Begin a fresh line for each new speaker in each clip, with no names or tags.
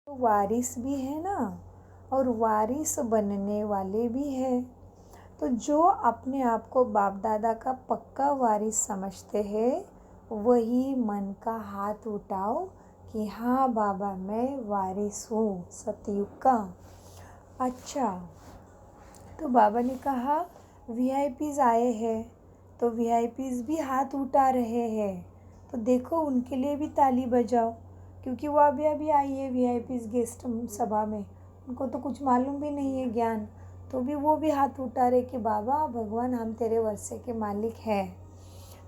वारिस भी है ना, और वारिस बनने वाले भी है। तो जो अपने आप को बाप दादा का पक्का वारिस समझते हैं, वही मन का हाथ उठाओ कि हाँ बाबा, मैं वारिस हूँ सतयुग का। अच्छा, तो बाबा ने कहा वीआईपीज़ आए हैं, तो वीआईपीज़ भी हाथ उठा रहे हैं, तो देखो उनके लिए भी ताली बजाओ, क्योंकि वो अभी आई है वीआईपीज़ गेस्ट सभा में, उनको तो कुछ मालूम भी नहीं है ज्ञान, तो भी वो भी हाथ उठा रहे कि बाबा भगवान हम तेरे वर्षे के मालिक हैं।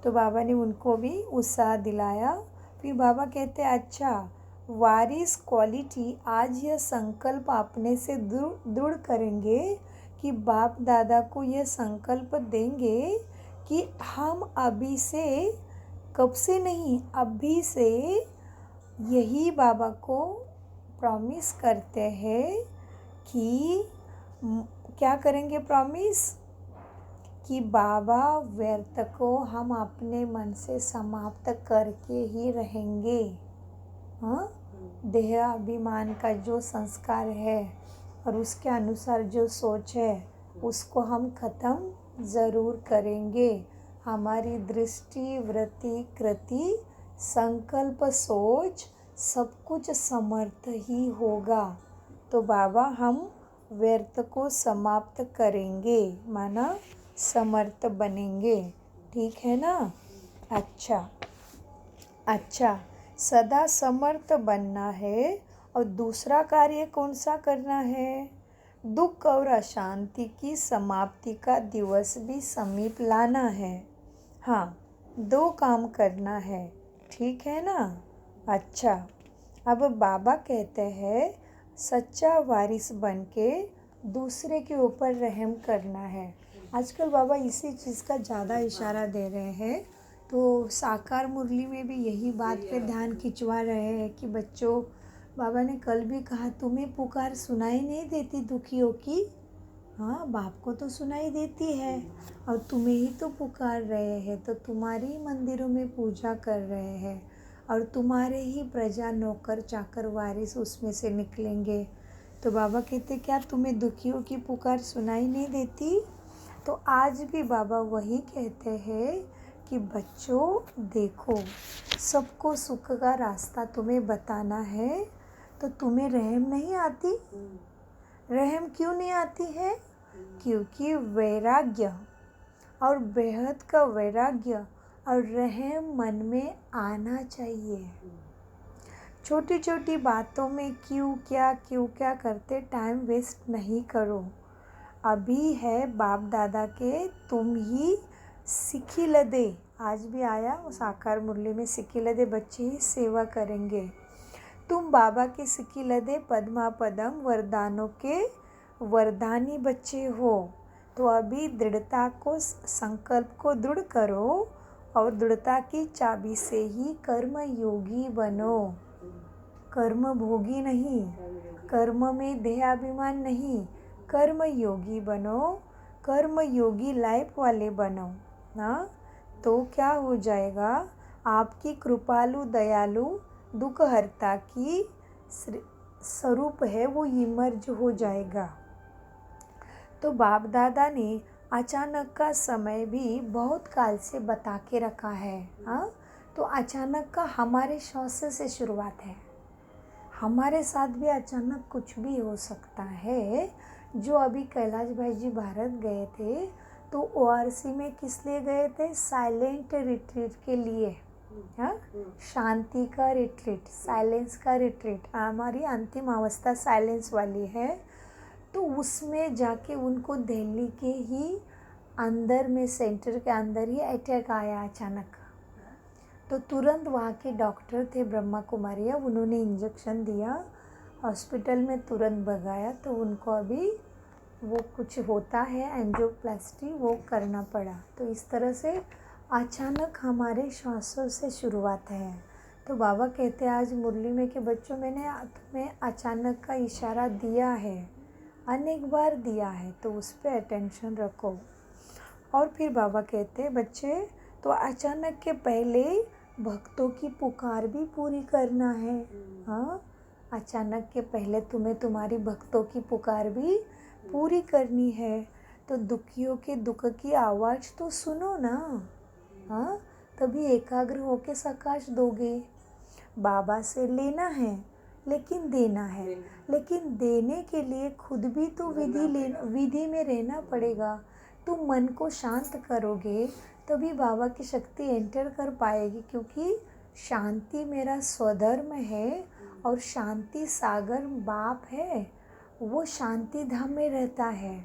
तो बाबा ने उनको भी उत्साह दिलाया। फिर बाबा कहते अच्छा, वारिस क्वालिटी आज यह संकल्प अपने से दृढ़ करेंगे कि बाप दादा को यह संकल्प देंगे कि हम अभी से, कब से नहीं, अभी से यही बाबा को प्रॉमिस करते हैं कि क्या करेंगे प्रॉमिस, कि बाबा व्यर्थ को हम अपने मन से समाप्त करके ही रहेंगे। हाँ, देह अभिमान का जो संस्कार है और उसके अनुसार जो सोच है, उसको हम ख़त्म ज़रूर करेंगे। हमारी दृष्टि, वृत्ति, कृति, संकल्प, सोच सब कुछ समर्थ ही होगा। तो बाबा हम व्यर्थ को समाप्त करेंगे, माना समर्थ बनेंगे। ठीक है ना। अच्छा, सदा समर्थ बनना है। और दूसरा कार्य कौन सा करना है? दुख और अशांति की समाप्ति का दिवस भी समीप लाना है। हाँ, 2 काम करना है। ठीक है ना। अच्छा, अब बाबा कहते हैं सच्चा वारिस बन के दूसरे के ऊपर रहम करना है। आजकल बाबा इसी चीज़ का ज़्यादा इशारा दे रहे हैं। तो साकार मुरली में भी यही बात पे ध्यान खिंचवा रहे हैं कि बच्चों, बाबा ने कल भी कहा तुम्हें पुकार सुनाई नहीं देती दुखियों की? हाँ, बाप को तो सुनाई देती है, और तुम्हें ही तो पुकार रहे हैं, तो तुम्हारी मंदिरों में पूजा कर रहे हैं, और तुम्हारे ही प्रजा, नौकर, चाकर, वारिस उसमें से निकलेंगे। तो बाबा कहते क्या तुम्हें दुखियों की पुकार सुनाई नहीं देती? तो आज भी बाबा वही कहते हैं कि बच्चों देखो, सबको सुख का रास्ता तुम्हें बताना है, तो तुम्हें रहम नहीं आती? रहम क्यों नहीं आती है? क्योंकि वैराग्य, और बेहद का वैराग्य और रहम मन में आना चाहिए। छोटी छोटी बातों में क्यों क्या करते टाइम वेस्ट नहीं करो। अभी है बाप दादा के, तुम ही सिखी लदे, आज भी आया साकार मुरली में, सिखी लदे बच्चे ही सेवा करेंगे। तुम बाबा के सिखी लदे पद्मा पदम वरदानों के वरदानी बच्चे हो। तो अभी दृढ़ता को, संकल्प को दृढ़ करो, और दृढ़ता की चाबी से ही कर्म योगी बनो। कर्म भोगी नहीं, कर्म में देहाभिमान नहीं, कर्म योगी बनो, कर्म योगी लाइफ वाले बनो ना। तो क्या हो जाएगा, आपकी कृपालु दयालु दुखहर्ता की स्वरूप है वो इमर्ज हो जाएगा। तो बाप दादा ने अचानक का समय भी बहुत काल से बता के रखा है। हाँ, तो अचानक का हमारे श्वास से शुरुआत है। हमारे साथ भी अचानक कुछ भी हो सकता है। जो अभी कैलाश भाई जी भारत गए थे, तो ओआरसी में किस लिए गए थे? साइलेंट रिट्रीट के लिए। हाँ, शांति का रिट्रीट, साइलेंस का रिट्रीट। हमारी अंतिम अवस्था साइलेंस वाली है। तो उसमें जाके उनको दिल्ली के ही अंदर में, सेंटर के अंदर ही अटैक आया अचानक। तो तुरंत वहाँ के डॉक्टर थे ब्रह्मा कुमारिया, उन्होंने इंजेक्शन दिया, हॉस्पिटल में तुरंत भगाया। तो उनको अभी वो कुछ होता है एंजियोप्लास्टी, वो करना पड़ा। तो इस तरह से अचानक हमारे श्वासों से शुरुआत है। तो बाबा कहते हैं आज मुरली में कि बच्चों, मैंने तुम्हें अचानक का इशारा दिया है, अनेक बार दिया है, तो उस पर अटेंशन रखो। और फिर बाबा कहते हैं बच्चे, तो अचानक के पहले भक्तों की पुकार भी पूरी करना है। हाँ, अचानक के पहले तुम्हें तुम्हारी भक्तों की पुकार भी पूरी करनी है। तो दुखियों के दुख की आवाज़ तो सुनो ना। हाँ, तभी एकाग्र होके सकाश दोगे। बाबा से लेना है लेकिन देना है, लेकिन देने के लिए खुद भी तो विधि में रहना पड़ेगा। तुम मन को शांत करोगे तभी बाबा की शक्ति एंटर कर पाएगी, क्योंकि शांति मेरा स्वधर्म है और शांति सागर बाप है, वो शांति धाम में रहता है।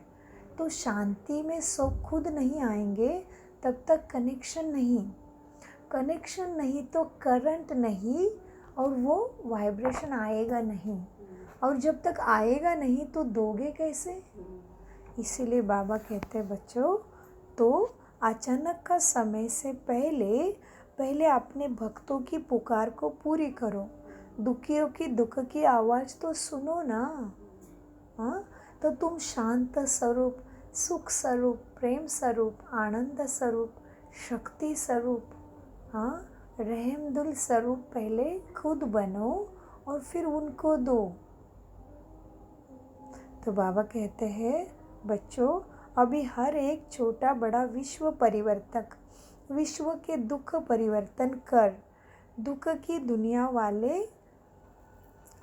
तो शांति में सब खुद नहीं आएंगे तब तक कनेक्शन नहीं तो करंट नहीं, और वो वाइब्रेशन आएगा नहीं, और जब तक आएगा नहीं तो दोगे कैसे। इसीलिए बाबा कहते हैं बच्चों, तो अचानक का समय से पहले अपने भक्तों की पुकार को पूरी करो। दुखियों की दुख की आवाज़ तो सुनो ना। हाँ, तो तुम शांत स्वरूप, सुख स्वरूप, प्रेम स्वरूप, आनंद स्वरूप, शक्ति स्वरूप, हाँ, रहमदिल स्वरूप पहले खुद बनो और फिर उनको दो। तो बाबा कहते हैं बच्चों, अभी हर एक छोटा बड़ा विश्व परिवर्तक, विश्व के दुख परिवर्तन कर, दुख की दुनिया वाले,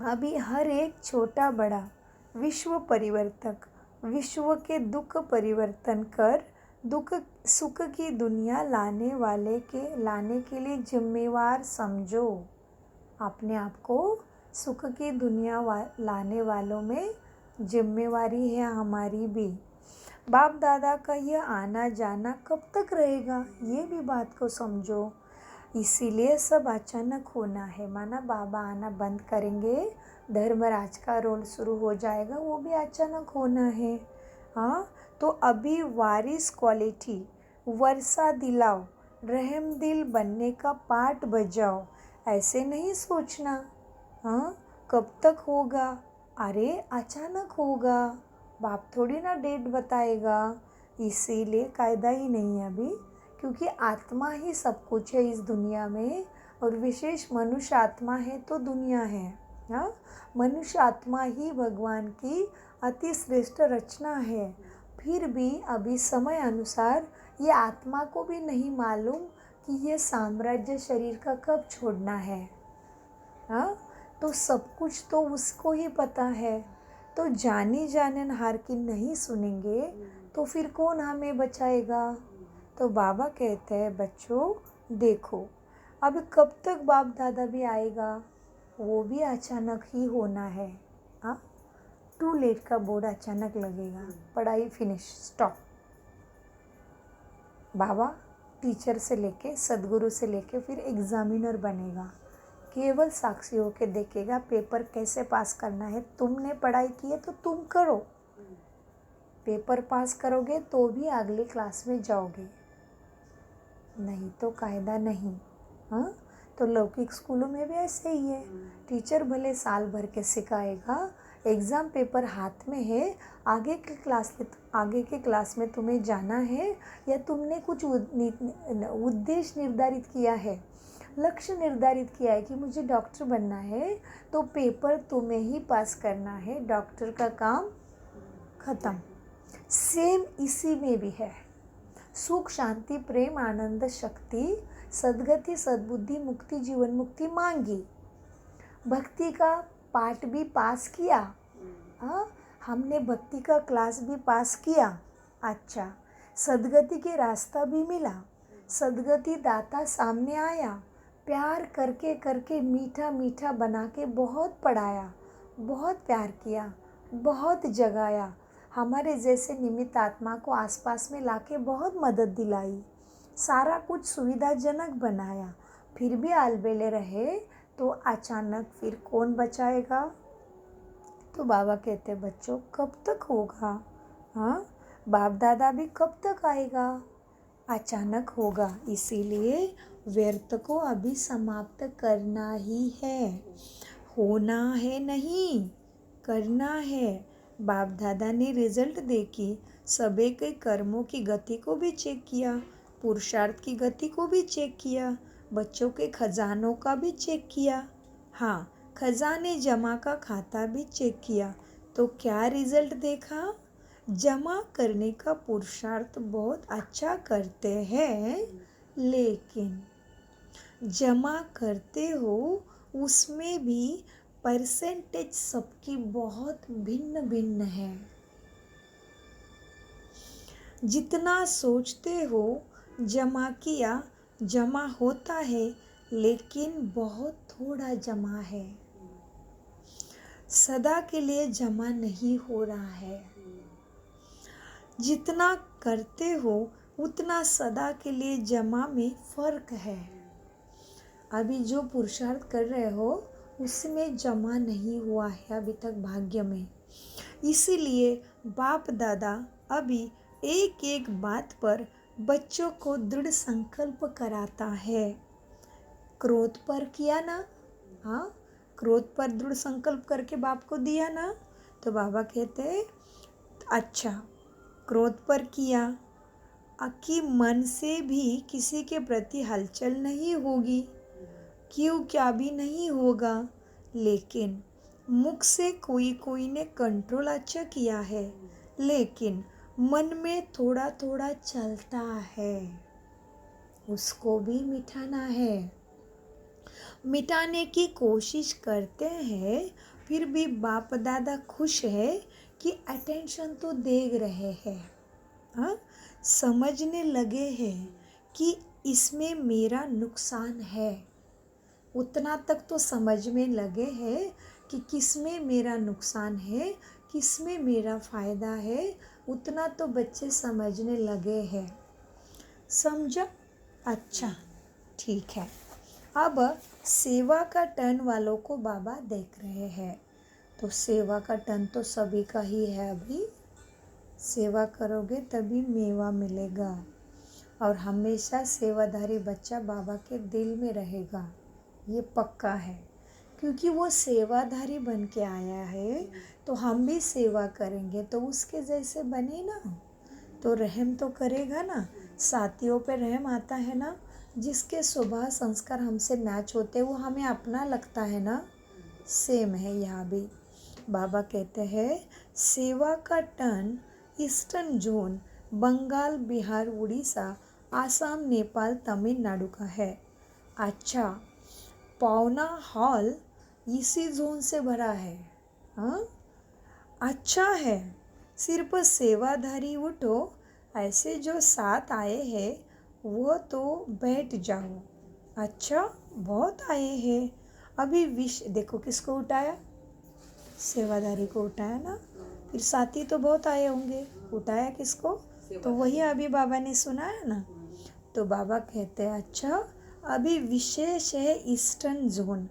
अभी हर एक छोटा बड़ा विश्व परिवर्तक, विश्व के दुख परिवर्तन कर, दुख सुख की दुनिया लाने के लिए जिम्मेवार समझो। अपने आप को सुख की दुनिया लाने वालों में जिम्मेवारी है हमारी भी। बाप दादा का यह आना जाना कब तक रहेगा, ये भी बात को समझो। इसीलिए सब अचानक होना है, माना बाबा आना बंद करेंगे, धर्मराज का रोल शुरू हो जाएगा, वो भी अचानक होना है। हाँ, तो अभी वारिस क्वालिटी, वर्षा दिलाओ, रहम दिल बनने का पाठ बजाओ। ऐसे नहीं सोचना हाँ कब तक होगा, अरे अचानक होगा, बाप थोड़ी ना डेट बताएगा। इसीलिए कायदा ही नहीं है अभी, क्योंकि आत्मा ही सब कुछ है इस दुनिया में, और विशेष मनुष्य आत्मा है तो दुनिया है। हाँ, मनुष्य आत्मा ही भगवान की अति श्रेष्ठ रचना है। फिर भी अभी समय अनुसार ये आत्मा को भी नहीं मालूम कि ये साम्राज्य शरीर का कब छोड़ना है। हाँ, तो सब कुछ तो उसको ही पता है। तो जानी जाननहार की नहीं सुनेंगे तो फिर कौन हमें बचाएगा। तो बाबा कहते हैं बच्चों देखो, अब कब तक बाप दादा भी आएगा, वो भी अचानक ही होना है। हाँ, टू लेट का बोर्ड अचानक लगेगा, पढ़ाई फिनिश स्टॉप। बाबा टीचर से लेके सदगुरु से लेके फिर एग्जामिनर बनेगा, केवल साक्षी होके देखेगा पेपर कैसे पास करना है। तुमने पढ़ाई की है तो तुम करो, पेपर पास करोगे तो भी अगली क्लास में जाओगे, नहीं तो कायदा नहीं। हाँ, तो लौकिक स्कूलों में भी ऐसे ही है, टीचर भले साल भर के सिखाएगा, एग्ज़ाम पेपर हाथ में है, आगे के क्लास में तुम्हें जाना है, या तुमने कुछ उद्देश्य निर्धारित किया है, लक्ष्य निर्धारित किया है कि मुझे डॉक्टर बनना है, तो पेपर तुम्हें ही पास करना है, डॉक्टर का काम खत्म। सेम इसी में भी है, सुख शांति प्रेम आनंद शक्ति सद्गति सद्बुद्धि मुक्ति जीवन मुक्ति मांगी, भक्ति का पाठ भी पास किया। हाँ, हमने भक्ति का क्लास भी पास किया, अच्छा, सद्गति के रास्ता भी मिला, सद्गति दाता सामने आया, प्यार करके करके मीठा मीठा बना के बहुत पढ़ाया, बहुत प्यार किया, बहुत जगाया, हमारे जैसे निमित्त आत्मा को आसपास में लाके बहुत मदद दिलाई, सारा कुछ सुविधाजनक बनाया, फिर भी आलबेले रहे तो अचानक फिर कौन बचाएगा। तो बाबा कहते बच्चों कब तक होगा। हाँ, बाप दादा भी कब तक आएगा, अचानक होगा। इसीलिए व्यर्थ को अभी समाप्त करना ही है, होना है नहीं, करना है। बाप दादा ने रिजल्ट देखी, सभी के कर्मों की गति को भी चेक किया, पुरुषार्थ की गति को भी चेक किया, बच्चों के खजानों का भी चेक किया। हाँ, खजाने जमा का खाता भी चेक किया तो क्या रिजल्ट देखा? जमा करने का पुरुषार्थ बहुत अच्छा करते हैं, लेकिन जमा करते हो उसमें भी परसेंटेज सबकी बहुत भिन्न भिन्न है। जितना सोचते हो जमा किया, जमा होता है, लेकिन बहुत थोड़ा जमा है। सदा के लिए जमा नहीं हो रहा है। जितना करते हो उतना सदा के लिए जमा में फर्क है। अभी जो पुरुषार्थ कर रहे हो उसमें जमा नहीं हुआ है अभी तक भाग्य में। इसीलिए बाप दादा अभी एक एक बात पर बच्चों को दृढ़ संकल्प कराता है। क्रोध पर किया ना, हाँ, क्रोध पर दृढ़ संकल्प करके बाप को दिया ना, तो बाबा कहते हैं अच्छा, क्रोध पर किया कि मन से भी किसी के प्रति हलचल नहीं होगी, क्यों क्या भी नहीं होगा, लेकिन मुख से कोई कोई ने कंट्रोल अच्छा किया है, लेकिन मन में थोड़ा थोड़ा चलता है, उसको भी मिटाना है। मिटाने की कोशिश करते हैं, फिर भी बाप दादा खुश है कि अटेंशन तो दे रहे हैं, हाँ, समझने लगे हैं कि इसमें मेरा नुकसान है। उतना तक तो समझ में लगे हैं कि किस में मेरा नुकसान है, किस में मेरा फ़ायदा है, उतना तो बच्चे समझने लगे हैं। समझा? अच्छा, ठीक है। अब सेवा का टर्न वालों को बाबा देख रहे हैं। तो सेवा का टर्न तो सभी का ही है। अभी सेवा करोगे तभी मेवा मिलेगा, और हमेशा सेवाधारी बच्चा बाबा के दिल में रहेगा, ये पक्का है। क्योंकि वो सेवाधारी बन के आया है, तो हम भी सेवा करेंगे तो उसके जैसे बने ना, तो रहम तो करेगा ना। साथियों पे रहम आता है ना, जिसके स्वभाव संस्कार हमसे मैच होते वो हमें अपना लगता है ना, सेम है यहाँ भी। बाबा कहते हैं सेवा का turn eastern zone Bengal, Bihar, Orissa, Assam, Nepal, Tamil Nadu का है। अच्छा, पौना हॉल इसी जोन से भरा है, हाँ, अच्छा है। सिर्फ सेवाधारी उठो, ऐसे जो साथ आए हैं वो तो बैठ जाओ। अच्छा, बहुत आए हैं। अभी विश देखो किसको उठाया, सेवाधारी को उठाया ना, फिर साथी तो बहुत आए होंगे, उठाया किसको, तो वही अभी बाबा ने सुनाया ना। तो बाबा कहते हैं अच्छा, अभी विशेष है ईस्टर्न जोन।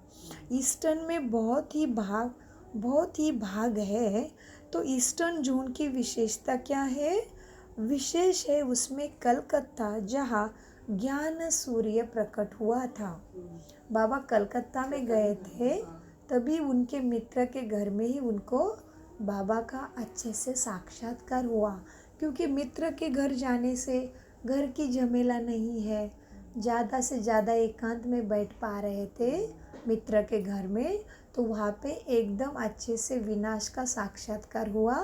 ईस्टर्न में बहुत ही भाग है। तो ईस्टर्न जोन की विशेषता क्या है? विशेष है उसमें कलकत्ता, जहाँ ज्ञान सूर्य प्रकट हुआ था। बाबा कलकत्ता में गए थे, तभी उनके मित्र के घर में ही उनको बाबा का अच्छे से साक्षात्कार हुआ। क्योंकि मित्र के घर जाने से घर की झमेला नहीं है, ज़्यादा से ज़्यादा एकांत में बैठ पा रहे थे मित्र के घर में, तो वहाँ पे एकदम अच्छे से विनाश का साक्षात्कार हुआ,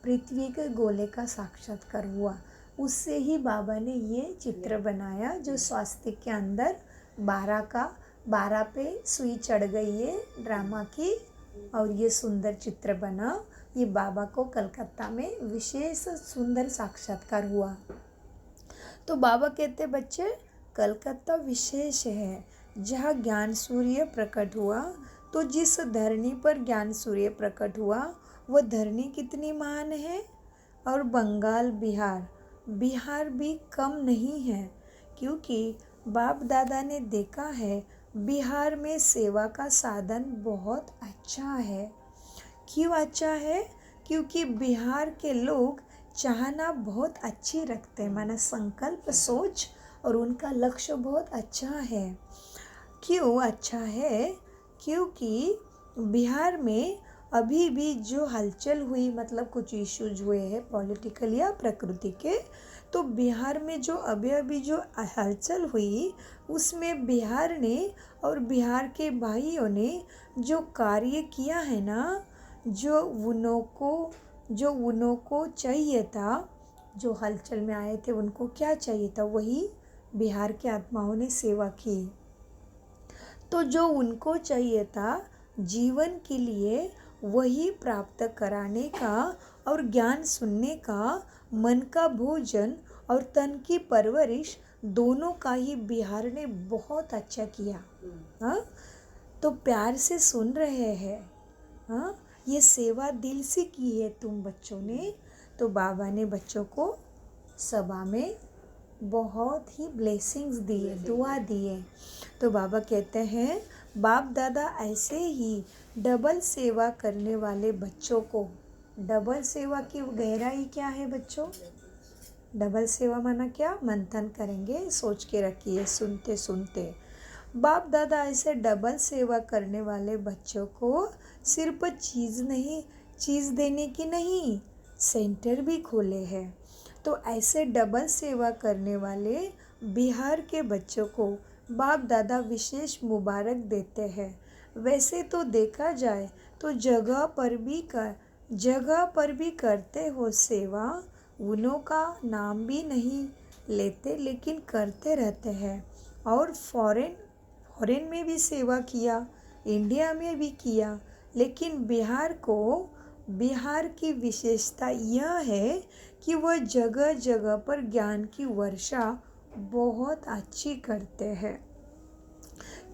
पृथ्वी के गोले का साक्षात्कार हुआ। उससे ही बाबा ने ये चित्र बनाया, जो स्वास्तिक के अंदर 12 पे सुई चढ़ गई है ड्रामा की, और ये सुंदर चित्र बना। ये बाबा को कलकत्ता में विशेष सुंदर साक्षात्कार हुआ। तो बाबा कहते बच्चे, कलकत्ता विशेष है जहाँ ज्ञान सूर्य प्रकट हुआ। तो जिस धरनी पर ज्ञान सूर्य प्रकट हुआ वह धरनी कितनी महान है। और बंगाल, बिहार भी कम नहीं है, क्योंकि बाप दादा ने देखा है बिहार में सेवा का साधन बहुत अच्छा है। क्यों अच्छा है? क्योंकि बिहार के लोग चाहना बहुत अच्छी रखते हैं, माना संकल्प, सोच, और उनका लक्ष्य बहुत अच्छा है। क्यों अच्छा है? क्योंकि बिहार में अभी भी जो हलचल हुई, मतलब कुछ इश्यूज हुए हैं पॉलिटिकल या प्रकृति के, तो बिहार में जो अभी अभी जो हलचल हुई उसमें बिहार ने और बिहार के भाइयों ने जो कार्य किया है ना, जो उन्हों को चाहिए था, जो हलचल में आए थे उनको क्या चाहिए था, वही बिहार के आत्माओं ने सेवा की। तो जो उनको चाहिए था जीवन के लिए वही प्राप्त कराने का और ज्ञान सुनने का, मन का भोजन और तन की परवरिश दोनों का ही बिहार ने बहुत अच्छा किया। हाँ, तो प्यार से सुन रहे हैं। हाँ, ये सेवा दिल से की है तुम बच्चों ने। तो बाबा ने बच्चों को सभा में बहुत ही ब्लेसिंग्स दिए, दुआ दिए। तो बाबा कहते हैं बाप दादा ऐसे ही डबल सेवा करने वाले बच्चों को, डबल सेवा की गहराई क्या है बच्चों? डबल सेवा माना क्या? मंथन करेंगे, सोच के रखिए सुनते सुनते। बाप दादा ऐसे डबल सेवा करने वाले बच्चों को सिर्फ चीज़ देने की नहीं, सेंटर भी खोले हैं। तो ऐसे डबल सेवा करने वाले बिहार के बच्चों को बाप दादा विशेष मुबारक देते हैं। वैसे तो देखा जाए तो जगह पर भी करते हो सेवा, उन्हों का नाम भी नहीं लेते लेकिन करते रहते हैं। और फॉरेन में भी सेवा किया, इंडिया में भी किया, लेकिन बिहार की विशेषता यह है कि वह जगह जगह पर ज्ञान की वर्षा बहुत अच्छी करते हैं।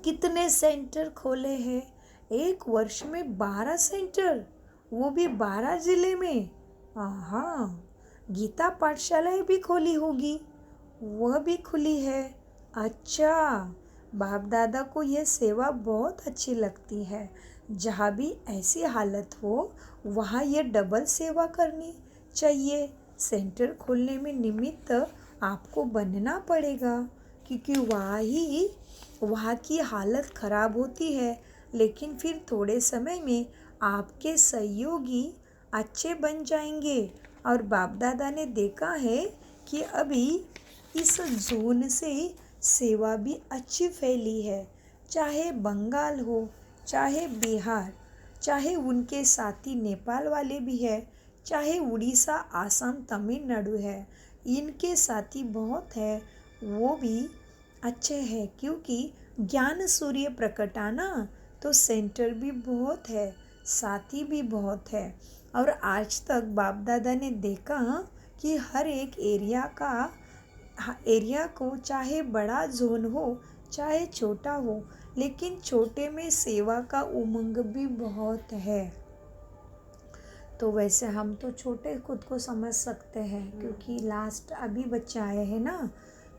कितने सेंटर खोले हैं? एक वर्ष में 12 सेंटर, वो भी 12 जिले में। हाँ, गीता पाठशालाएं भी खोली होगी, वह भी खुली है। अच्छा, बाप दादा को यह सेवा बहुत अच्छी लगती है। जहाँ भी ऐसी हालत हो वहाँ ये डबल सेवा करनी चाहिए। सेंटर खोलने में निमित्त आपको बनना पड़ेगा, क्योंकि वहाँ की हालत खराब होती है, लेकिन फिर थोड़े समय में आपके सहयोगी अच्छे बन जाएंगे। और बाप दादा ने देखा है कि अभी इस जोन से सेवा भी अच्छी फैली है, चाहे बंगाल हो, चाहे बिहार, चाहे उनके साथी नेपाल वाले भी है, चाहे उड़ीसा, आसाम, तमिलनाडु है, इनके साथी बहुत है, वो भी अच्छे हैं। क्योंकि ज्ञान सूर्य प्रकटाना, तो सेंटर भी बहुत है, साथी भी बहुत है। और आज तक बाप दादा ने देखा कि हर एक एरिया को, चाहे बड़ा जोन हो चाहे छोटा हो, लेकिन छोटे में सेवा का उमंग भी बहुत है। तो वैसे हम तो छोटे खुद को समझ सकते हैं, क्योंकि लास्ट अभी बच्चे आए हैं ना,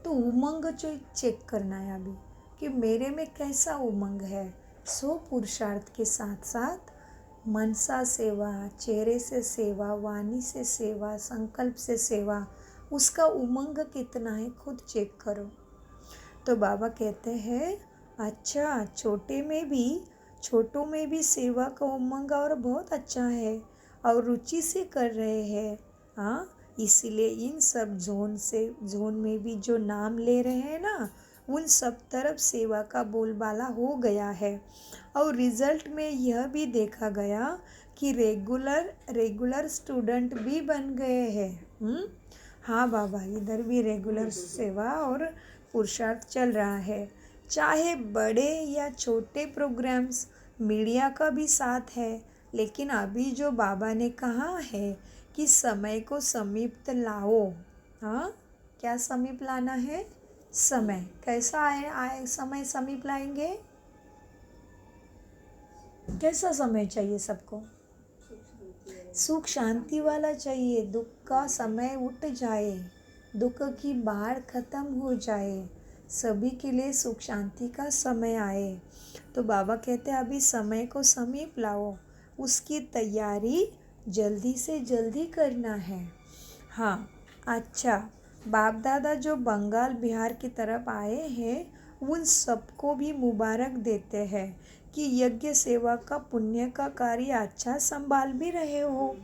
तो उमंग जो चेक करना है अभी कि मेरे में कैसा उमंग है। सो पुरुषार्थ के साथ साथ मनसा सेवा, चेहरे से सेवा, वाणी से सेवा, संकल्प से सेवा, उसका उमंग कितना है खुद चेक करो। तो बाबा कहते हैं अच्छा, छोटों में भी सेवा का उमंग और बहुत अच्छा है और रुचि से कर रहे हैं। हाँ, इसीलिए इन सब जोन में भी जो नाम ले रहे हैं ना, उन सब तरफ सेवा का बोलबाला हो गया है। और रिजल्ट में यह भी देखा गया कि रेगुलर स्टूडेंट भी बन गए हैं। हाँ बाबा, इधर भी रेगुलर सेवा और पुरुषार्थ चल रहा है। चाहे बड़े या छोटे प्रोग्राम्स, मीडिया का भी साथ है, लेकिन अभी जो बाबा ने कहा है कि समय को समीप लाओ। हाँ, क्या समीप लाना है? समय कैसा आए समय समीप लाएंगे? कैसा समय चाहिए सबको? सुख शांति वाला चाहिए। दुख का समय उठ जाए, दुख की बाढ़ खत्म हो जाए, सभी के लिए सुख शांति का समय आए। तो बाबा कहते हैं अभी समय को समीप लाओ, उसकी तैयारी जल्दी से जल्दी करना है। हाँ, अच्छा, बाप दादा जो बंगाल बिहार की तरफ आए हैं उन सबको भी मुबारक देते हैं कि यज्ञ सेवा का पुण्य का कार्य अच्छा संभाल भी रहे हो।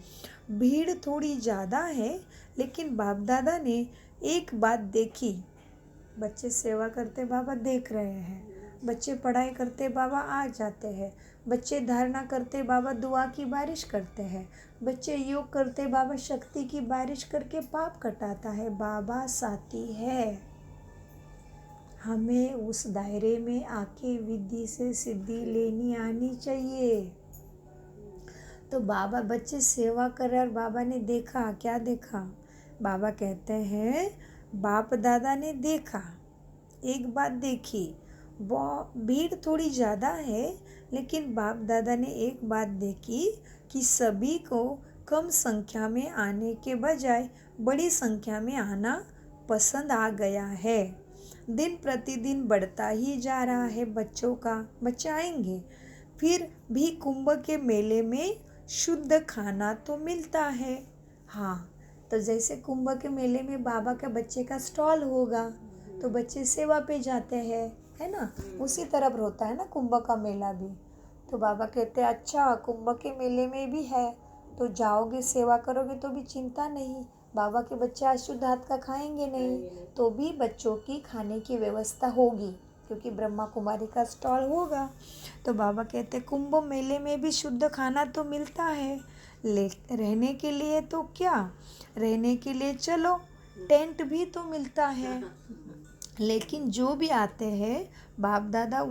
भीड़ थोड़ी ज़्यादा है, लेकिन बाप दादा ने एक बात देखी, बच्चे सेवा करते बाबा देख रहे हैं, बच्चे पढ़ाई करते बाबा आ जाते हैं, बच्चे धारणा करते बाबा दुआ की बारिश करते हैं, बच्चे योग करते बाबा शक्ति की बारिश करके पाप कटाता है। बाबा साथी है, हमें उस दायरे में आके विधि से सिद्धि लेनी आनी चाहिए। तो बाबा बच्चे सेवा कर रहे और बाबा ने देखा, क्या देखा? बाबा कहते हैं बाप दादा ने देखा, एक बात देखी, वो भीड़ थोड़ी ज़्यादा है लेकिन बाप दादा ने एक बात देखी कि सभी को कम संख्या में आने के बजाय बड़ी संख्या में आना पसंद आ गया है। दिन प्रतिदिन बढ़ता ही जा रहा है बच्चों का, बच्चे आएंगे। फिर भी कुंभ के मेले में शुद्ध खाना तो मिलता है। हाँ, तो जैसे कुंभ के मेले में बाबा के बच्चे का स्टॉल होगा तो बच्चे सेवा पे जाते हैं, है ना? उसी तरह होता है ना कुंभ का मेला भी। तो बाबा कहते हैं अच्छा कुंभ के मेले में भी है तो जाओगे, सेवा करोगे तो भी चिंता नहीं, बाबा के बच्चे अशुद्ध हाथ का खाएंगे नहीं तो भी बच्चों की खाने की व्यवस्था होगी क्योंकि ब्रह्मा कुमारी का स्टॉल होगा। तो बाबा कहते कुंभ मेले में भी शुद्ध खाना तो मिलता है, रहने के लिए तो क्या, रहने के लिए चलो टेंट भी तो मिलता है। लेकिन जो भी आते हैं बाप दादा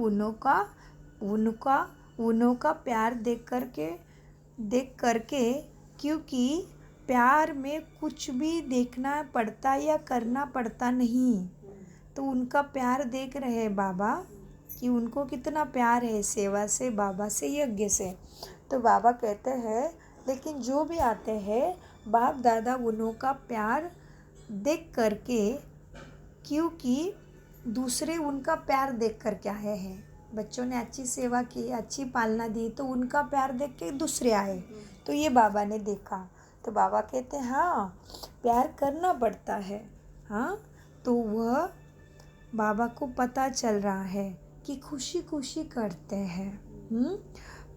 उनों का प्यार देख करके क्योंकि प्यार में कुछ भी देखना पड़ता या करना पड़ता नहीं, तो उनका प्यार देख रहे हैं बाबा कि उनको कितना प्यार है सेवा से, बाबा से, यज्ञ से। तो बाबा कहते हैं लेकिन जो भी आते हैं बाप दादा उन्हों का प्यार देख करके, क्योंकि दूसरे उनका प्यार देख कर के आए हैं, बच्चों ने अच्छी सेवा की, अच्छी पालना दी तो उनका प्यार देख के दूसरे आए, तो ये बाबा ने देखा। तो बाबा कहते हैं हाँ प्यार करना पड़ता है। हाँ, तो वह बाबा को पता चल रहा है कि खुशी खुशी करते हैं,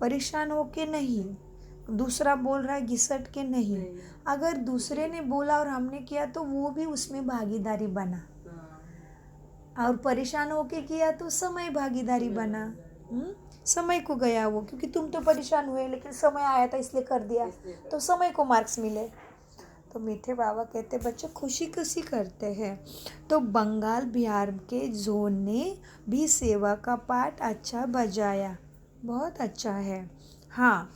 परेशान होके नहीं, दूसरा बोल रहा है घिसट के नहीं। अगर दूसरे ने बोला और हमने किया तो वो भी उसमें भागीदारी बना, और परेशान होके किया तो समय भागीदारी बना। समय को गया वो, क्योंकि तुम तो परेशान हुए लेकिन समय आया था इसलिए कर दिया, तो समय को मार्क्स मिले। तो मीठे बाबा कहते बच्चे खुशी खुशी करते हैं। तो बंगाल बिहार के जोन ने भी सेवा का पाठ अच्छा बजाया, बहुत अच्छा है। हाँ,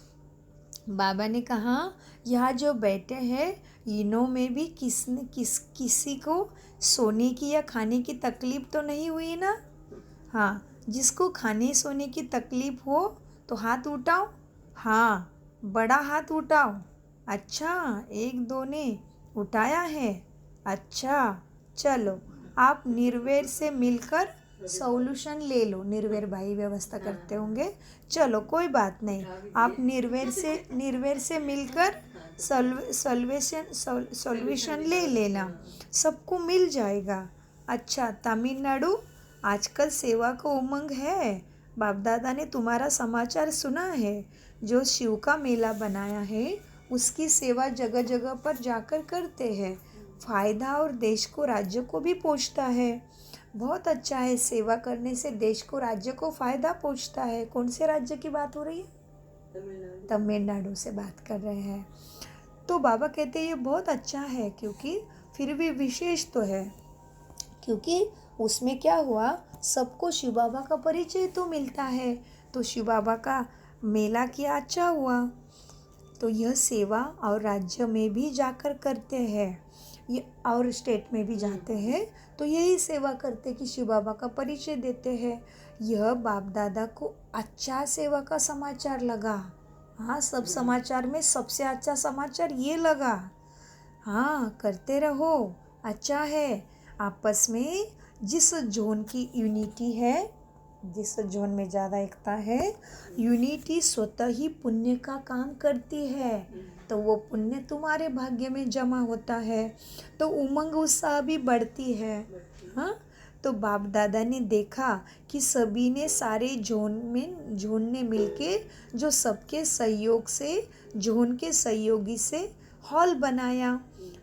बाबा ने कहा यहाँ जो बैठे हैं इनों में भी किसी को सोने की या खाने की तकलीफ तो नहीं हुई ना? हाँ, जिसको खाने सोने की तकलीफ हो तो हाथ उठाओ। हाँ, बड़ा हाथ उठाओ। अच्छा, एक दो ने उठाया है। अच्छा, चलो आप निर्वैर से मिलकर सॉल्यूशन ले लो। निर्वैर भाई व्यवस्था करते होंगे, चलो कोई बात नहीं, आप निर्वैर से मिलकर सॉल्यूशन ले लेना, सबको मिल जाएगा। अच्छा, तमिलनाडु आजकल सेवा का उमंग है, बाप दादा ने तुम्हारा समाचार सुना है, जो शिव का मेला बनाया है उसकी सेवा जगह जगह पर जाकर करते हैं, फ़ायदा और देश को राज्य को भी पहुँचता है। बहुत अच्छा है, सेवा करने से देश को राज्य को फ़ायदा पहुँचता है। कौन से राज्य की बात हो रही है? तमिलनाडु से बात कर रहे हैं। तो बाबा कहते हैं ये बहुत अच्छा है, क्योंकि फिर भी विशेष तो है, क्योंकि उसमें क्या हुआ, सबको शिव बाबा का परिचय तो मिलता है, तो शिव बाबा का मेला किया, अच्छा हुआ। तो यह सेवा और राज्य में भी जाकर करते हैं, ये और स्टेट में भी जाते हैं, तो यही सेवा करते कि शिव बाबा का परिचय देते हैं। यह बाप दादा को अच्छा सेवा का समाचार लगा। हाँ, सब समाचार में सबसे अच्छा समाचार ये लगा। हाँ, करते रहो, अच्छा है। आपस में जिस जोन की यूनिटी है, जिस जोन में ज़्यादा एकता है, यूनिटी स्वतः ही पुण्य का काम करती है, तो वो पुण्य तुम्हारे भाग्य में जमा होता है, तो उमंग उत्साह भी बढ़ती है। हाँ, तो बाप दादा ने देखा कि सभी ने सारे जोन ने मिलके जो सबके सहयोग से, जोन के सहयोगी से हॉल बनाया।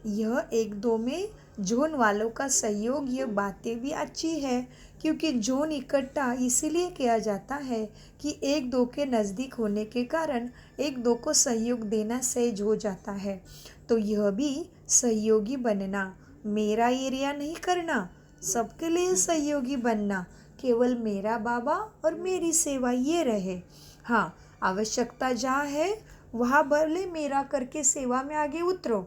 यह एक दो में जोन वालों का सहयोग, ये बातें भी अच्छी है क्योंकि जोन इकट्ठा इसीलिए किया जाता है कि एक दो के नज़दीक होने के कारण एक दो को सहयोग देना सहज हो जाता है। तो यह भी सहयोगी बनना, मेरा एरिया नहीं करना, सबके लिए सहयोगी बनना, केवल मेरा बाबा और मेरी सेवा ये रहे। हाँ, आवश्यकता जहाँ है वहाँ भले मेरा करके सेवा में आगे उतरो।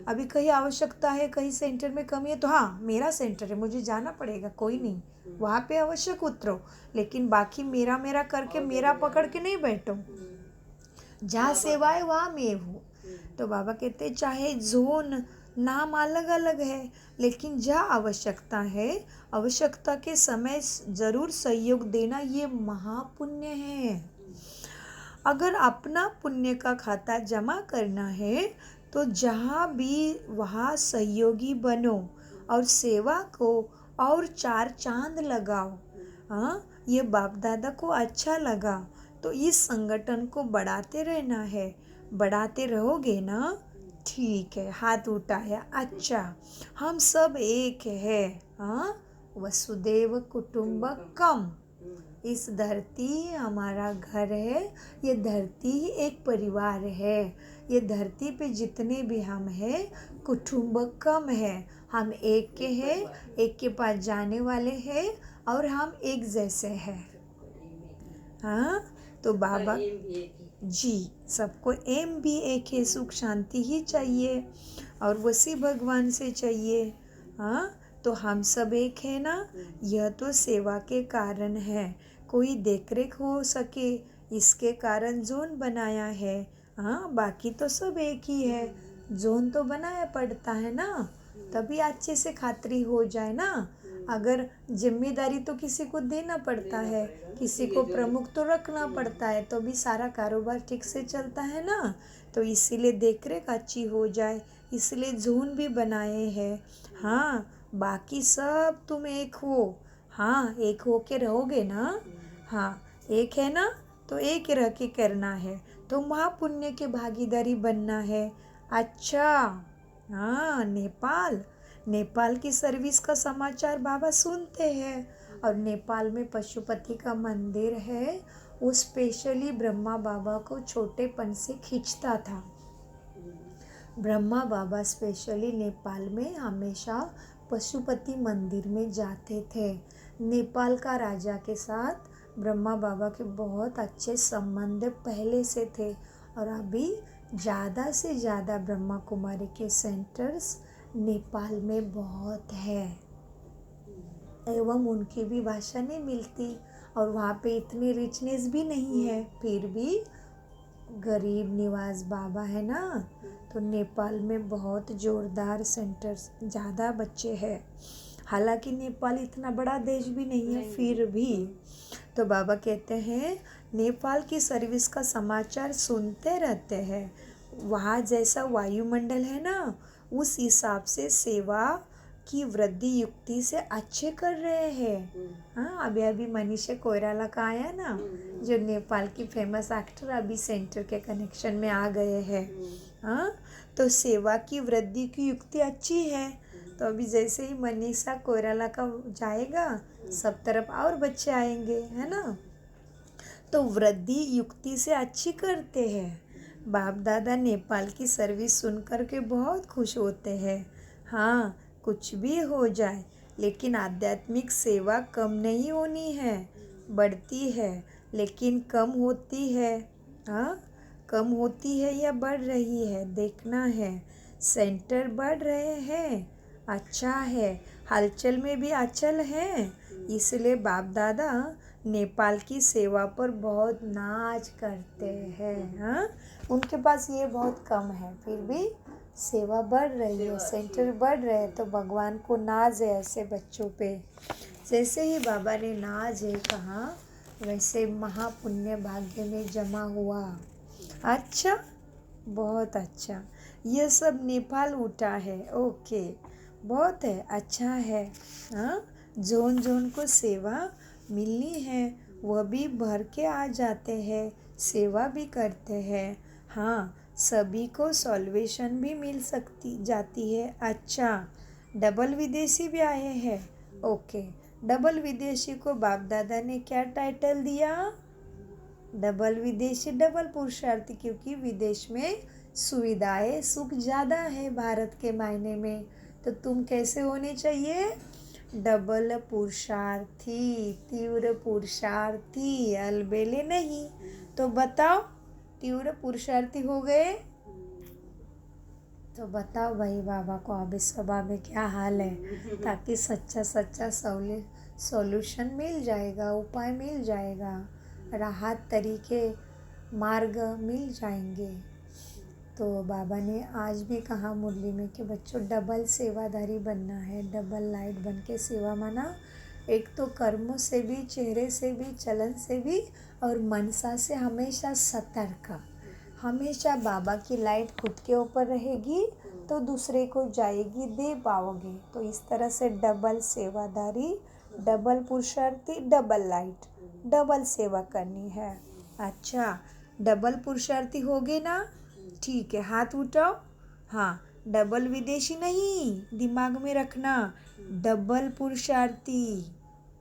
अभी कहीं आवश्यकता है, कहीं सेंटर में कमी है तो हाँ मेरा सेंटर है, मुझे जाना पड़ेगा, कोई नहीं, वहाँ पे आवश्यक उतरो, लेकिन बाकी मेरा मेरा करके मेरा पकड़ के नहीं बैठो। जहाँ सेवा है वहाँ मैं हूँ। तो बाबा कहते चाहे जोन नाम अलग अलग है, लेकिन जहाँ आवश्यकता है, आवश्यकता के समय ज़रूर सहयोग देना, ये महापुण्य है। अगर अपना पुण्य का खाता जमा करना है तो जहाँ भी वहाँ सहयोगी बनो और सेवा को और चार चांद लगाओ। हाँ, ये बाप दादा को अच्छा लगा तो इस संगठन को बढ़ाते रहना है। बढ़ाते रहोगे ना, ठीक है, हाथ उठाया, अच्छा हम सब एक है। हाँ, वसुदेव कुटुंबकम, इस धरती हमारा घर है, ये धरती ही एक परिवार है। ये धरती पे जितने भी हम हैं कुटुंबकम है, हम एक के हैं, एक के पास जाने वाले हैं और हम एक जैसे हैं। हाँ, तो बाबा जी, सबको एम भी एक है, सुख शांति ही चाहिए और वसी भगवान से चाहिए। हाँ, तो हम सब एक है ना, यह तो सेवा के कारण है, कोई देखरेख हो सके इसके कारण जोन बनाया है। हाँ, बाकी तो सब एक ही है, जोन तो बनाया पड़ता है ना, तभी अच्छे से खातिरी हो जाए ना। अगर जिम्मेदारी तो किसी को देना पड़ता है, किसी को प्रमुख तो रखना पड़ता है, तो भी सारा कारोबार ठीक से चलता है ना। तो इसीलिए देखरेख अच्छी हो जाए, इसलिए जोन भी बनाए हैं। हाँ, बाकी सब तुम एक हो। हाँ, एक हो के रहोगे ना। हाँ, एक है ना, तो एक रह के करना है, तो महापुण्य के भागीदारी बनना है। अच्छा, हाँ, नेपाल की सर्विस का समाचार बाबा सुनते हैं और नेपाल में पशुपति का मंदिर है, वो स्पेशली ब्रह्मा बाबा को छोटेपन से खींचता था। ब्रह्मा बाबा स्पेशली नेपाल में हमेशा पशुपति मंदिर में जाते थे। नेपाल का राजा के साथ ब्रह्मा बाबा के बहुत अच्छे संबंध पहले से थे और अभी ज़्यादा से ज़्यादा ब्रह्मा कुमारी के सेंटर्स नेपाल में बहुत है, एवं उनकी भी भाषा नहीं मिलती और वहाँ पे इतनी रिचनेस भी नहीं है, फिर भी गरीब निवास बाबा है ना, तो नेपाल में बहुत ज़ोरदार सेंटर्स, ज़्यादा बच्चे हैं। हालांकि नेपाल इतना बड़ा देश भी नहीं है, फिर भी तो बाबा कहते हैं नेपाल की सर्विस का समाचार सुनते रहते हैं। वहाँ जैसा वायुमंडल है ना, उस हिसाब से सेवा की वृद्धि युक्ति से अच्छे कर रहे हैं। हाँ, अभी अभी मनीषा कोइराला का आया ना, जो नेपाल की फेमस एक्टर, अभी सेंटर के कनेक्शन में आ गए हैं। हाँ, तो सेवा की वृद्धि की युक्ति अच्छी है। तो अभी जैसे ही मनीषा कोइराला का जाएगा, सब तरफ और बच्चे आएंगे, है ना। तो वृद्धि युक्ति से अच्छी करते हैं। बाप दादा नेपाल की सर्विस सुन कर के बहुत खुश होते हैं। हाँ, कुछ भी हो जाए, लेकिन आध्यात्मिक सेवा कम नहीं होनी है, बढ़ती है, लेकिन कम होती है। हाँ, कम होती है या बढ़ रही है, देखना है। सेंटर बढ़ रहे हैं, अच्छा है, हलचल में भी अचल है, इसलिए बाप दादा नेपाल की सेवा पर बहुत नाज करते हैं। हाँ, उनके पास ये बहुत कम है, फिर भी सेवा बढ़ रही है, सेंटर बढ़ रहे हैं, तो भगवान को नाज है ऐसे बच्चों पे। जैसे ही बाबा ने नाज है कहा, वैसे महापुण्य भाग्य में जमा हुआ। अच्छा, बहुत अच्छा, ये सब नेपाल उठा है, ओके, बहुत है, अच्छा है। हाँ, जोन जोन को सेवा मिलनी है, वह भी भर के आ जाते हैं, सेवा भी करते हैं। हाँ, सभी को सॉल्वेशन भी मिल सकती जाती है। अच्छा, डबल विदेशी भी आए हैं। ओके, डबल विदेशी को बाप दादा ने क्या टाइटल दिया? डबल विदेशी डबल पुरुषार्थी, क्योंकि विदेश में सुविधाएं सुख ज़्यादा है भारत के मायने में। तो तुम कैसे होने चाहिए? डबल पुरुषार्थी, तीव्र पुरुषार्थी, अलबेले नहीं। तो बताओ, तीव्र पुरुषार्थी हो गए? तो बताओ भाई बाबा को अभी सभा में क्या हाल है, ताकि सच्चा सच्चा सॉल्यूशन मिल जाएगा, उपाय मिल जाएगा, राहत तरीके मार्ग मिल जाएंगे। तो बाबा ने आज भी कहा मुरली में कि बच्चों डबल सेवाधारी बनना है, डबल लाइट बन के सेवा माना। एक तो कर्मों से भी, चेहरे से भी, चलन से भी, और मनसा से हमेशा सतर्क। हमेशा बाबा की लाइट खुद के ऊपर रहेगी तो दूसरे को जाएगी, दे पाओगे। तो इस तरह से डबल सेवादारी, डबल पुरुषार्थी, डबल लाइट, डबल सेवा करनी है। अच्छा, डबल पुरुषार्थी हो गए ना? ठीक है, हाथ उठाओ। हाँ, डबल विदेशी नहीं, दिमाग में रखना, डबल पुरुषार्थी।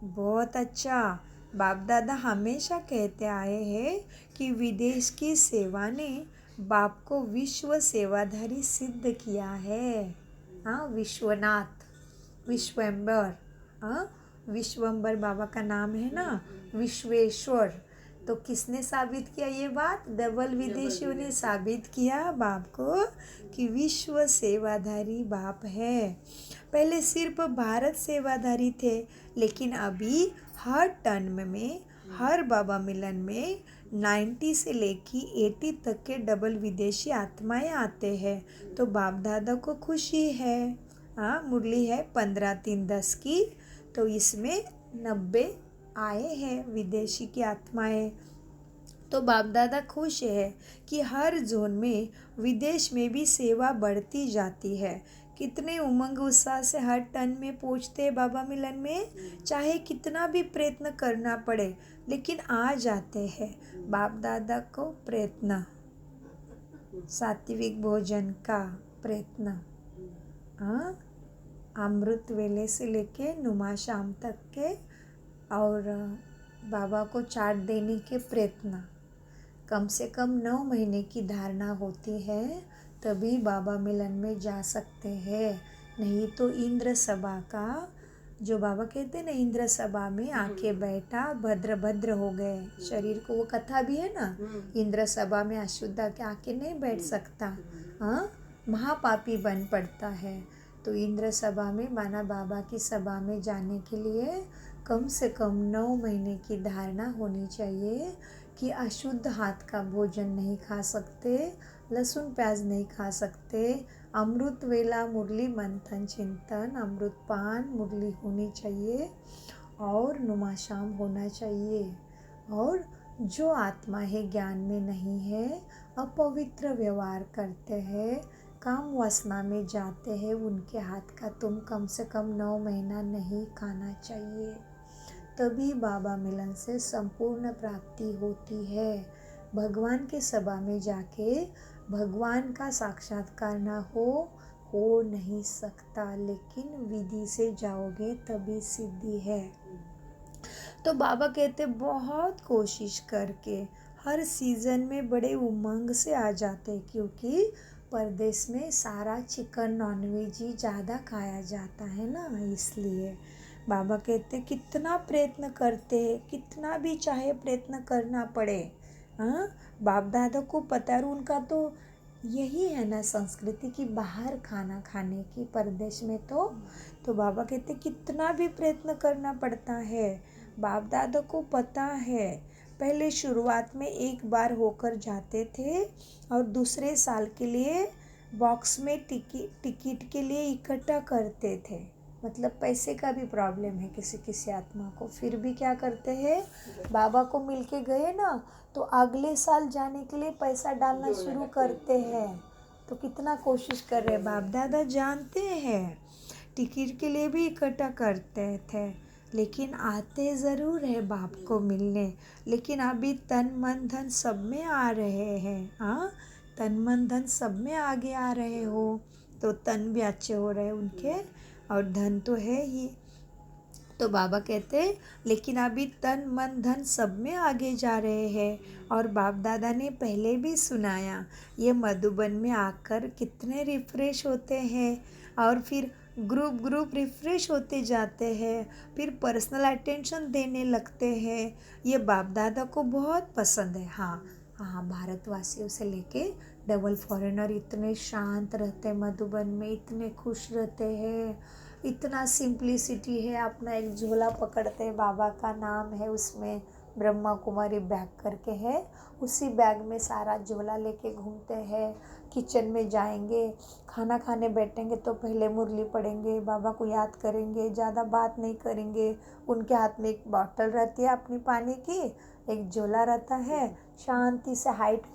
बहुत अच्छा। बाप दादा हमेशा कहते आए हैं कि विदेश की सेवा ने बाप को विश्व सेवाधारी सिद्ध किया है। हाँ, विश्वनाथ, विश्वम्बर। हाँ, विश्वम्बर बाबा का नाम है ना, विश्वेश्वर। तो किसने साबित किया ये बात? डबल विदेशियों ने साबित किया बाप को कि विश्व सेवाधारी बाप है। पहले सिर्फ भारत सेवाधारी थे, लेकिन अभी हर टर्म में, हर बाबा मिलन में 90 से लेके 80 तक के डबल विदेशी आत्माएं आते हैं। तो बाप दादा को खुशी है। हाँ, मुरली है 15/3/10 की, तो इसमें 90 आए हैं विदेशी की आत्माएं। तो बाप दादा खुश है कि हर जोन में, विदेश में भी सेवा बढ़ती जाती है। कितने उमंग उत्साह से हर टन में पहुँचते हैं बाबा मिलन में, चाहे कितना भी प्रयत्न करना पड़े, लेकिन आ जाते हैं। बाप दादा को प्रयत्न, सात्विक भोजन का प्रयत्न, हाँ, अमृत वेले से लेके नुमा शाम तक के, और बाबा को चाट देने के प्रयत्न। कम से कम 9 महीने की धारणा होती है, तभी बाबा मिलन में जा सकते हैं। नहीं तो इंद्र सभा का, जो बाबा कहते हैं ना, इंद्र सभा में आके बैठा भद्र भद्र हो गए शरीर को। वो कथा भी है ना, इंद्र सभा में अशुद्ध आके नहीं बैठ सकता, हाँ, महापापी बन पड़ता है। तो इंद्र सभा में माना बाबा की सभा में जाने के लिए कम से कम 9 महीने की धारणा होनी चाहिए कि अशुद्ध हाथ का भोजन नहीं खा सकते, लहसुन प्याज नहीं खा सकते, अमृत वेला मुरली मंथन चिंतन, अमृत पान मुरली होनी चाहिए, और नुमाशाम होना चाहिए। और जो आत्मा है ज्ञान में नहीं है, अपवित्र व्यवहार करते हैं, काम वासना में जाते हैं, उनके हाथ का तुम कम से कम 9 महीना नहीं खाना चाहिए। तभी बाबा मिलन से संपूर्ण प्राप्ति होती है। भगवान के सभा में जाके भगवान का साक्षात्कार ना हो नहीं सकता, लेकिन विधि से जाओगे तभी सिद्धि है। तो बाबा कहते बहुत कोशिश करके हर सीज़न में बड़े उमंग से आ जाते, क्योंकि परदेश में सारा चिकन नॉनवेज ही ज़्यादा खाया जाता है ना, इसलिए बाबा कहते कितना प्रयत्न करते, कितना भी चाहे प्रयत्न करना पड़े। हाँ, बाप दादा को पता है, उनका तो यही है ना संस्कृति की बाहर खाना खाने की परदेश में। तो बाबा कहते कितना भी प्रयत्न करना पड़ता है। बाप दादा को पता है, पहले शुरुआत में एक बार होकर जाते थे, और दूसरे साल के लिए बॉक्स में टिकट के लिए इकट्ठा करते थे। मतलब पैसे का भी प्रॉब्लम है किसी किसी आत्मा को, फिर भी क्या करते हैं, बाबा को मिल के गए ना, तो अगले साल जाने के लिए पैसा डालना शुरू करते हैं। तो कितना कोशिश कर रहे हैं, बाप दादा जानते हैं, टिकट के लिए भी इकट्ठा करते थे, लेकिन आते ज़रूर है बाप को मिलने। लेकिन अभी तन मन धन सब में आ रहे हैं। हाँ, तन मन धन सब में आगे आ रहे हो, तो तन भी अच्छे हो रहे उनके, और धन तो है ही। तो बाबा कहते हैं लेकिन अभी तन मन धन सब में आगे जा रहे हैं। और बाप दादा ने पहले भी सुनाया ये मधुबन में आकर कितने रिफ़्रेश होते हैं और फिर ग्रुप ग्रुप रिफ़्रेश होते जाते हैं, फिर पर्सनल अटेंशन देने लगते हैं। ये बाप दादा को बहुत पसंद है। हाँ हाँ, भारतवासियों से लेके डबल फॉरेनर इतने शांत रहते हैं, मधुबन में इतने खुश रहते हैं, इतना सिंप्लिसिटी है। अपना एक झोला पकड़ते हैं, बाबा का नाम है उसमें, ब्रह्मा कुमारी बैग करके है, उसी बैग में सारा झोला लेके घूमते हैं। किचन में जाएंगे, खाना खाने बैठेंगे तो पहले मुरली पढ़ेंगे, बाबा को याद करेंगे, ज़्यादा बात नहीं करेंगे। उनके हाथ में एक बॉटल रहती है अपनी पानी की, एक झोला रहता है, शांति से हैट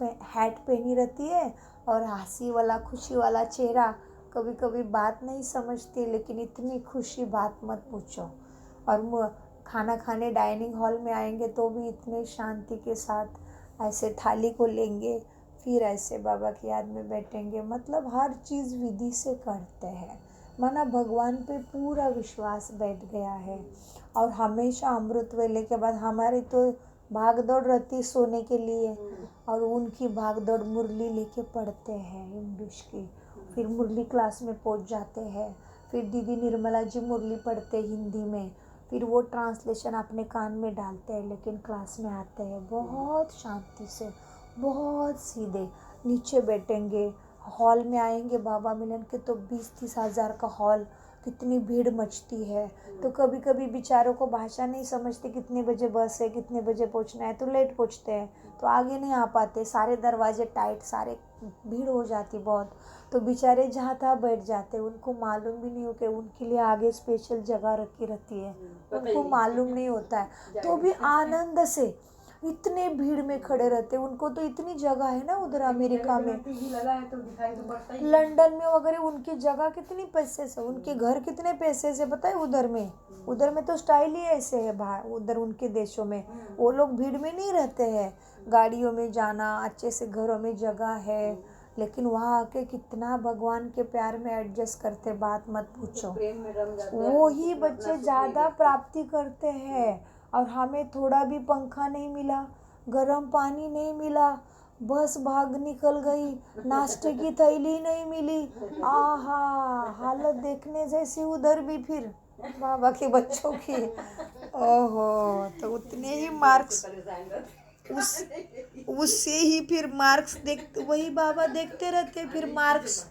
पहनी रहती है और हंसी वाला खुशी वाला चेहरा। कभी कभी बात नहीं समझती लेकिन इतनी खुशी बात मत पूछो। और खाना खाने डाइनिंग हॉल में आएंगे तो भी इतने शांति के साथ ऐसे थाली को लेंगे, फिर ऐसे बाबा की याद में बैठेंगे। मतलब हर चीज़ विधि से करते हैं, माना भगवान पे पूरा विश्वास बैठ गया है। और हमेशा अमृत वेले के बाद हमारी तो भाग दौड़ रहती सोने के लिए, और उनकी भाग दौड़ मुरली लेके पढ़ते हैं इंग्लिश की, फिर मुरली क्लास में पहुंच जाते हैं, फिर दीदी निर्मला जी मुरली पढ़ते हिंदी में, फिर वो ट्रांसलेशन अपने कान में डालते हैं, लेकिन क्लास में आते हैं बहुत शांति से, बहुत सीधे। नीचे बैठेंगे, हॉल में आएंगे बाबा मिलन के तो 20-30 हज़ार का हॉल, कितनी भीड़ मचती है। तो कभी कभी बेचारों को भाषा नहीं समझते, कितने बजे बस है, कितने बजे पहुंचना है, तो लेट पहुंचते हैं, तो आगे नहीं आ पाते, सारे दरवाजे टाइट, सारे भीड़ हो जाती बहुत। तो बेचारे जहाँ तहाँ बैठ जाते, उनको मालूम भी नहीं हो कि उनके लिए आगे स्पेशल जगह रखी रहती है, उनको मालूम नहीं होता है। तो भी आनंद से इतने भीड़ में खड़े रहते, उनको तो इतनी जगह है ना उधर अमेरिका में, लंदन में वगैरह, उनकी जगह कितनी पैसे से, उनके घर कितने पैसे से पता है। उधर में तो स्टाइल ही ऐसे है बाहर, उधर उनके देशों में वो लोग भीड़ में नहीं रहते हैं, गाड़ियों में जाना, अच्छे से घरों में जगह है, लेकिन वहाँ आके कितना भगवान के प्यार में एडजस्ट करते, बात मत पूछो। वो ही बच्चे ज़्यादा प्राप्ति करते हैं। और हमें थोड़ा भी पंखा नहीं मिला, गर्म पानी नहीं मिला, बस भाग निकल गई, नाश्ते की थैली नहीं मिली, आहा हालत देखने जैसी उधर भी फिर बाबा के बच्चों की। ओहो, तो उतने ही मार्क्स, उससे ही फिर मार्क्स देखते, वही बाबा देखते रहते फिर मार्क्स।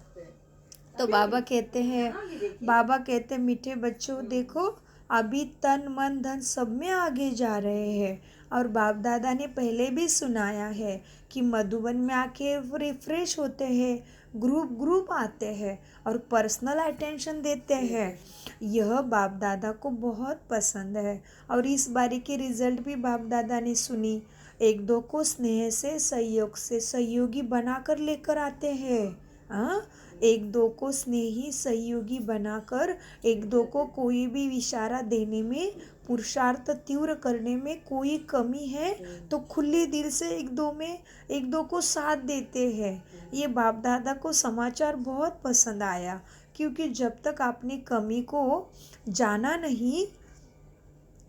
तो बाबा कहते हैं मीठे बच्चों देखो, अभी तन मन धन सब में आगे जा रहे हैं। और बाप दादा ने पहले भी सुनाया है कि मधुबन में आके रिफ्रेश होते हैं, ग्रुप ग्रुप आते हैं और पर्सनल अटेंशन देते हैं। यह बाप दादा को बहुत पसंद है। और इस बारी के रिजल्ट भी बाप दादा ने सुनी, एक दो को स्नेह से सहयोग से सहयोगी बनाकर लेकर आते हैं। हाँ, एक दो को स्नेही सहयोगी बनाकर, एक दो को कोई भी इशारा देने में, पुरुषार्थ तीव्र करने में कोई कमी है तो खुले दिल से एक दो को साथ देते हैं। ये बाप दादा को समाचार बहुत पसंद आया, क्योंकि जब तक आपने कमी को जाना नहीं,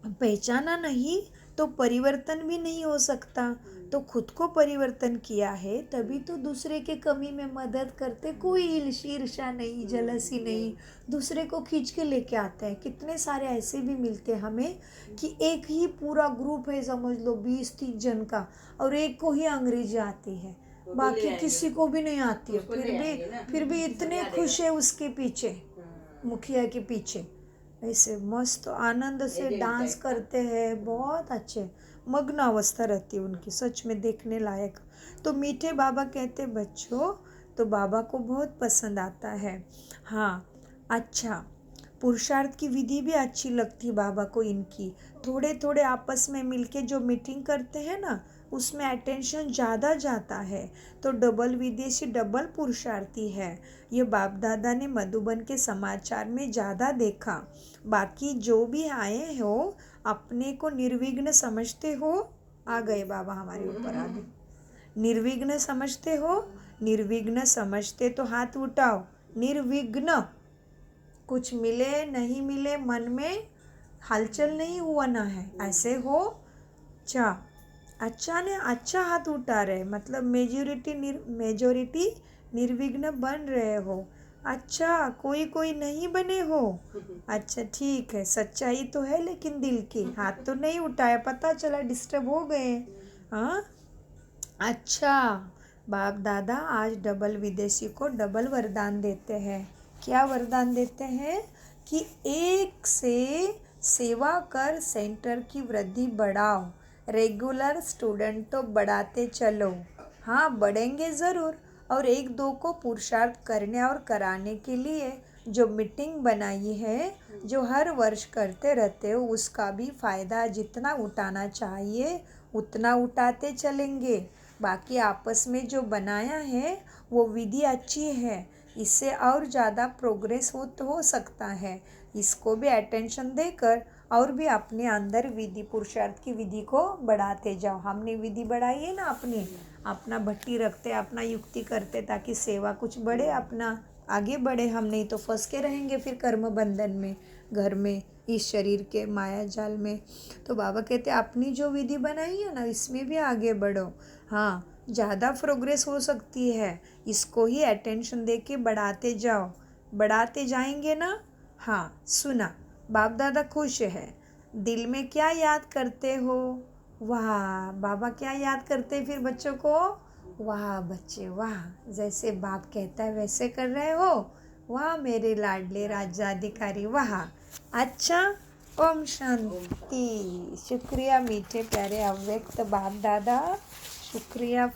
पहचाना नहीं, तो परिवर्तन भी नहीं हो सकता। तो खुद को परिवर्तन किया है तभी तो दूसरे के कमी में मदद करते, कोई ईर्ष्या नहीं, जलसी नहीं, दूसरे को खींच के लेके आते हैं। कितने सारे ऐसे भी मिलते हैं हमें कि एक ही पूरा ग्रुप है, समझ लो 20-30 जन का, और एक को ही अंग्रेजी आती है, बाकी किसी को भी नहीं आती है, फिर भी इतने खुश है उसके पीछे, मुखिया के पीछे, ऐसे मस्त आनंद से डांस करते हैं, बहुत अच्छे, मग्न अवस्था रहती है उनकी, सच में देखने लायक। तो मीठे बाबा कहते बच्चों, तो बाबा को बहुत पसंद आता है। हाँ अच्छा, पुरुषार्थ की विधि भी अच्छी लगती बाबा को इनकी। थोड़े थोड़े आपस में मिलके जो मीटिंग करते हैं ना, उसमें अटेंशन ज़्यादा जाता है, तो डबल विदेशी डबल पुरुषार्थी है। ये बाप दादा ने मधुबन के समाचार में ज़्यादा देखा। बाकी जो भी आए हो, अपने को निर्विघ्न समझते हो, आ गए बाबा हमारे ऊपर आगे, निर्विघ्न समझते हो, निर्विघ्न समझते तो हाथ उठाओ, निर्विघ्न, कुछ मिले नहीं मिले मन में हलचल नहीं होना है, ऐसे हो चा। अच्छा ने अच्छा हाथ उठा रहे, मतलब मेजोरिटी निर्विघ्न बन रहे हो। अच्छा, कोई कोई नहीं बने हो। अच्छा ठीक है, सच्चाई तो है लेकिन दिल की, हाथ तो नहीं उठाया, पता चला डिस्टर्ब हो गए। हाँ अच्छा, बाप दादा आज डबल विदेशी को डबल वरदान देते हैं। क्या वरदान देते हैं कि एक से सेवा कर सेंटर की वृद्धि बढ़ाओ, रेगुलर स्टूडेंट तो बढ़ाते चलो। हाँ बढ़ेंगे ज़रूर, और एक दो को पुरुषार्थ करने और कराने के लिए जो मीटिंग बनाई है, जो हर वर्ष करते रहते हो, उसका भी फ़ायदा जितना उठाना चाहिए उतना उठाते चलेंगे। बाकी आपस में जो बनाया है वो विधि अच्छी है, इससे और ज़्यादा प्रोग्रेस हो सकता है। इसको भी अटेंशन देकर और भी अपने अंदर विधि पुरुषार्थ की विधि को बढ़ाते जाओ। हमने विधि बढ़ाई है ना अपना भट्टी रखते, अपना युक्ति करते, ताकि सेवा कुछ बढ़े, अपना आगे बढ़े। हम नहीं तो फंस के रहेंगे फिर कर्म बंधन में, घर में, इस शरीर के माया जाल में। तो बाबा कहते अपनी जो विधि बनाई है ना, इसमें भी आगे बढ़ो। हाँ ज़्यादा प्रोग्रेस हो सकती है, इसको ही अटेंशन दे के बढ़ाते जाओ। बढ़ाते जाएंगे ना। हाँ सुना, बाप दादा खुश है। दिल में क्या याद करते हो? वाह, बाबा क्या याद करते फिर बच्चों को? वाह बच्चे वाह, जैसे बाप कहता है वैसे कर रहे हो। वाह मेरे लाडले राज्याधिकारी वाह। अच्छा, ओम शांति। शुक्रिया मीठे प्यारे अव्यक्त बाप दादा, शुक्रिया।